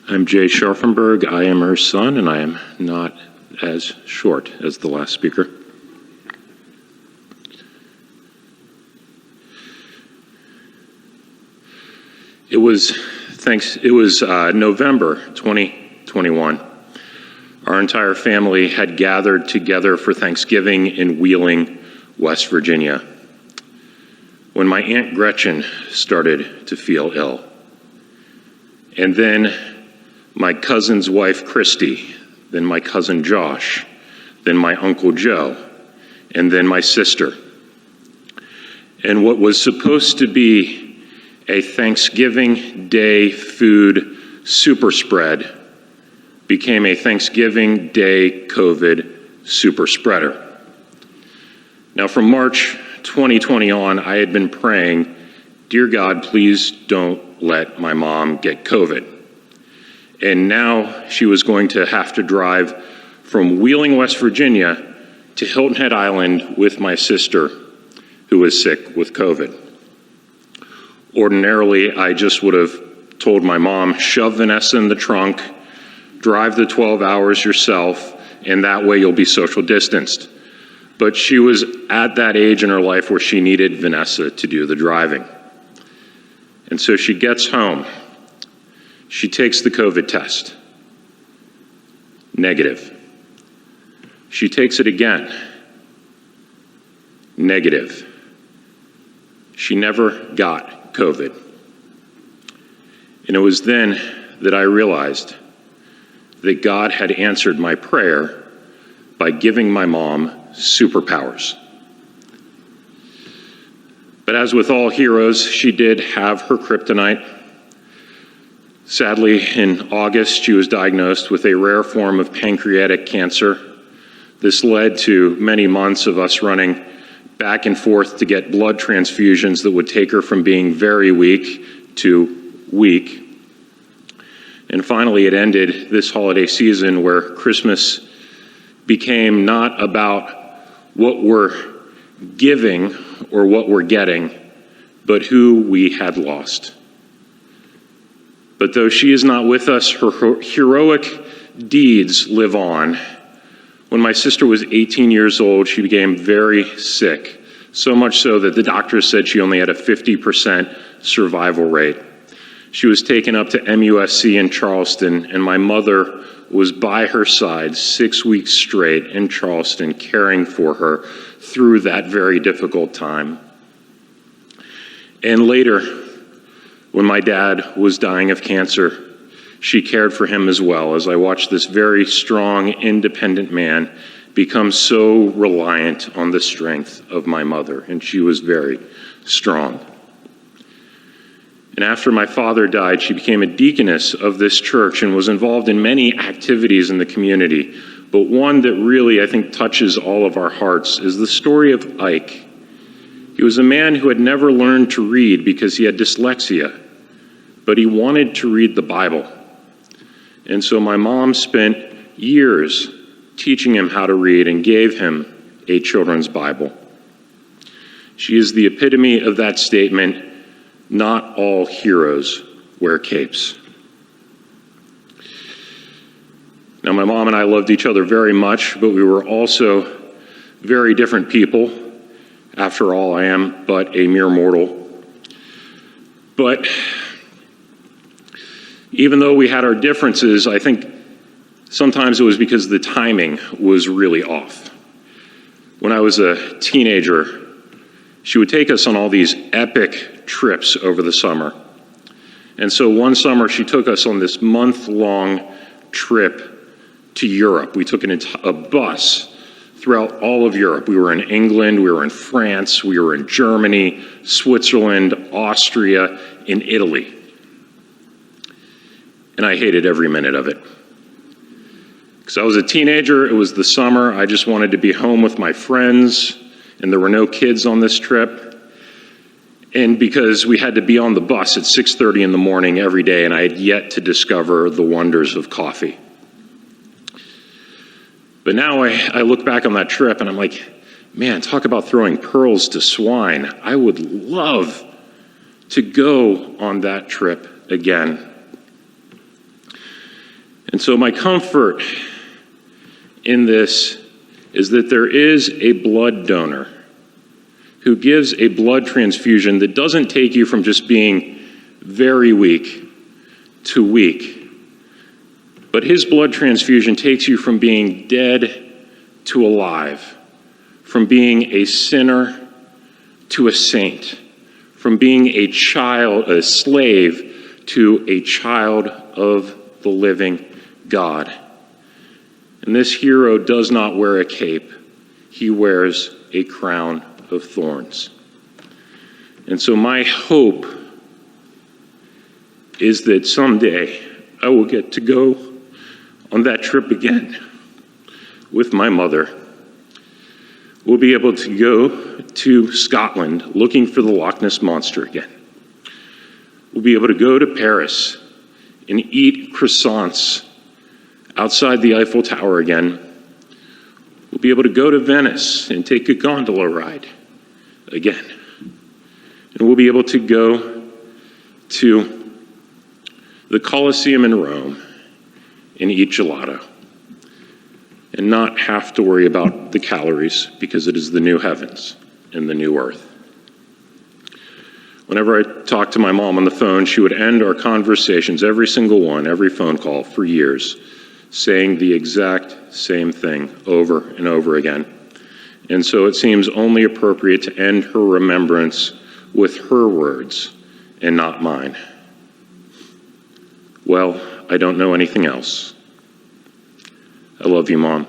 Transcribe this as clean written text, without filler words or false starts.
I'm Jay Scharfenberg. I am her son, and I am not as short as the last speaker. It was November 2021. Our entire family had gathered together for Thanksgiving in Wheeling, West Virginia, when my Aunt Gretchen started to feel ill. And then my cousin's wife, Christy, then my cousin Josh, then my Uncle Joe, and then my sister. And what was supposed to be a Thanksgiving Day food super spread became a Thanksgiving Day COVID super spreader. Now, from March 2020 on, I had been praying, "Dear God, please don't let my mom get COVID." And now she was going to have to drive from Wheeling, West Virginia to Hilton Head Island with my sister, who was sick with COVID. Ordinarily, I just would have told my mom, shove Vanessa in the trunk, drive the 12 hours yourself, and that way you'll be social distanced. But she was at that age in her life where she needed Vanessa to do the driving. And so she gets home. She takes the COVID test. Negative. She takes it again. Negative. She never got COVID. And it was then that I realized that God had answered my prayer by giving my mom superpowers. But as with all heroes, she did have her kryptonite. Sadly, in August, she was diagnosed with a rare form of pancreatic cancer. This led to many months of us running back and forth to get blood transfusions that would take her from being very weak to weak. And finally, it ended this holiday season where Christmas became not about what we're giving or what we're getting, but who we had lost. But though she is not with us, her heroic deeds live on. When my sister was 18 years old, she became very sick, so much so that the doctors said she only had a 50% survival rate. She was taken up to MUSC in Charleston, and my mother was by her side 6 weeks straight in Charleston, caring for her through that very difficult time. And later, when my dad was dying of cancer, she cared for him as well, as I watched this very strong, independent man become so reliant on the strength of my mother, and she was very strong. And after my father died, she became a deaconess of this church and was involved in many activities in the community. But one that really, I think, touches all of our hearts is the story of Ike. He was a man who had never learned to read because he had dyslexia, but he wanted to read the Bible. And so my mom spent years teaching him how to read and gave him a children's Bible. She is the epitome of that statement, not all heroes wear capes. Now, my mom and I loved each other very much, but we were also very different people. After all, I am but a mere mortal. But even though we had our differences, I think sometimes it was because the timing was really off. When I was a teenager, she would take us on all these epic trips over the summer. And so one summer, she took us on this month-long trip to Europe. We took a bus throughout all of Europe. We were in England, we were in France, we were in Germany, Switzerland, Austria, and Italy. And I hated every minute of it. Because I was a teenager, it was the summer, I just wanted to be home with my friends, and there were no kids on this trip. And because we had to be on the bus at 6:30 in the morning every day, and I had yet to discover the wonders of coffee. But now I look back on that trip and I'm like, man, talk about throwing pearls to swine. I would love to go on that trip again. And so my comfort in this is that there is a blood donor who gives a blood transfusion that doesn't take you from just being very weak to weak, but his blood transfusion takes you from being dead to alive, from being a sinner to a saint, from being a slave to a child of the living God. And this hero does not wear a cape. He wears a crown of thorns. And so my hope is that someday I will get to go on that trip again with my mother. We'll be able to go to Scotland looking for the Loch Ness Monster again. We'll be able to go to Paris and eat croissants outside the Eiffel Tower again. We'll be able to go to Venice and take a gondola ride again. And we'll be able to go to the Colosseum in Rome and eat gelato and not have to worry about the calories, because it is the new heavens and the new earth. Whenever I talked to my mom on the phone, she would end our conversations, every single one, every phone call for years, saying the exact same thing over and over again. And so it seems only appropriate to end her remembrance with her words and not mine. Well, I don't know anything else. I love you, Mom.